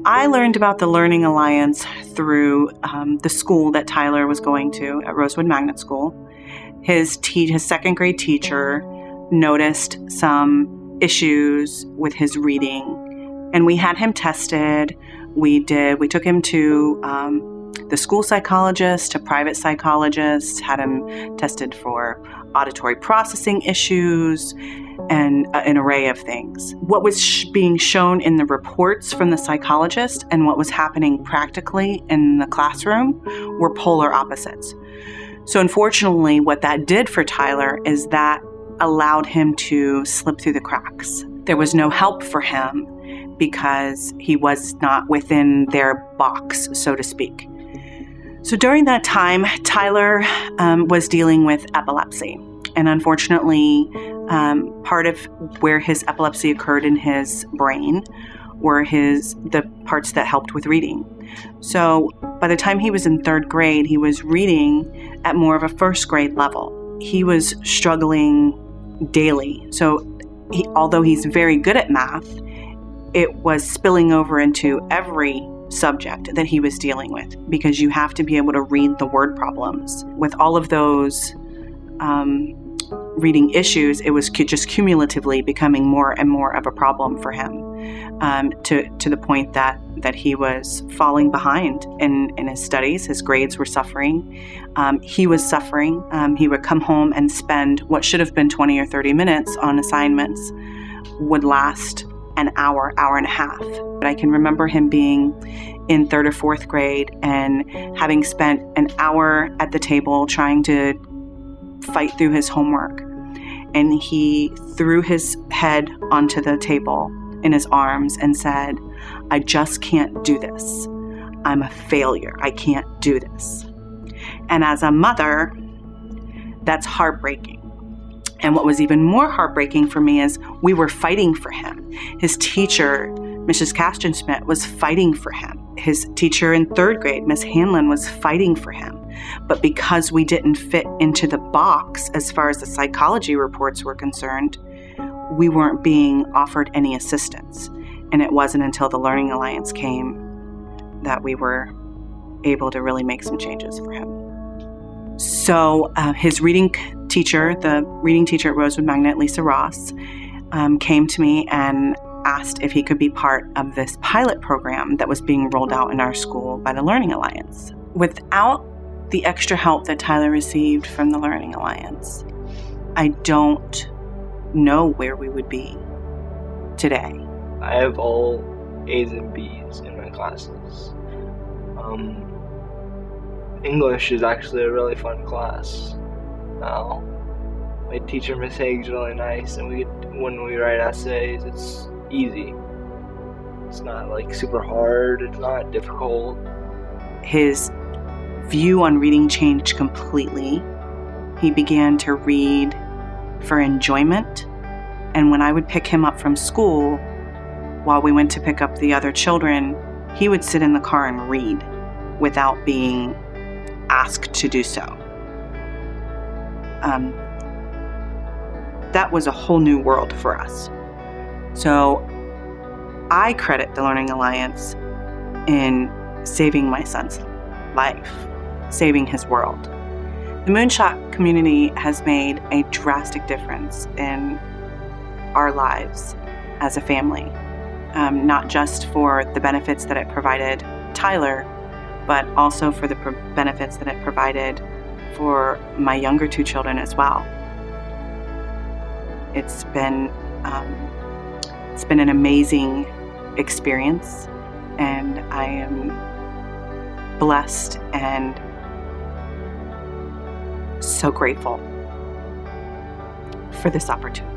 I learned about the Learning Alliance through the school that Tyler was going to at Rosewood Magnet School. His second grade teacher noticed some issues with his reading, and we had him tested. We took him to the school psychologist, to private psychologists, had him tested for auditory processing issues, and an array of things. What was being shown in the reports from the psychologist and what was happening practically in the classroom were polar opposites. So unfortunately, what that did for Tyler is that allowed him to slip through the cracks. There was no help for him because he was not within their box, so to speak. So during that time, Tyler was dealing with epilepsy. And unfortunately, part of where his epilepsy occurred in his brain were the parts that helped with reading. So by the time he was in third grade, he was reading at more of a first grade level. He was struggling daily. So although he's very good at math, it was spilling over into every subject that he was dealing with, because you have to be able to read the word problems. With all of those reading issues, it was just cumulatively becoming more and more of a problem for him, to the point that he was falling behind in his studies. His grades were suffering. He was suffering. He would come home and spend what should have been 20 or 30 minutes on assignments would last an hour, hour and a half. But I can remember him being in third or fourth grade and having spent an hour at the table trying to fight through his homework. And he threw his head onto the table in his arms and said, "I just can't do this. I'm a failure. I can't do this." And as a mother, that's heartbreaking. And what was even more heartbreaking for me is we were fighting for him. His teacher, Mrs. Kasten-Schmidt, was fighting for him. His teacher in third grade, Miss Hanlon, was fighting for him. But because we didn't fit into the box as far as the psychology reports were concerned, we weren't being offered any assistance. And it wasn't until the Learning Alliance came that we were able to really make some changes for him. So his reading teacher, the reading teacher at Rosewood Magnet, Lisa Ross, came to me and asked if he could be part of this pilot program that was being rolled out in our school by the Learning Alliance. Without the extra help that Tyler received from the Learning Alliance, I don't know where we would be today. I have all A's and B's in my classes. English is actually a really fun class. My teacher, Miss Haig's, really nice, and when we write essays, it's easy. It's not like super hard, it's not difficult. His view on reading changed completely. He began to read for enjoyment, and when I would pick him up from school, while we went to pick up the other children, he would sit in the car and read without being asked to do so. That was a whole new world for us. So I credit the Learning Alliance in saving my son's life, saving his world. The Moonshot community has made a drastic difference in our lives as a family, not just for the benefits that it provided Tyler, but also for the benefits that it provided for my younger two children as well. It's been an amazing experience, and I am blessed and so grateful for this opportunity.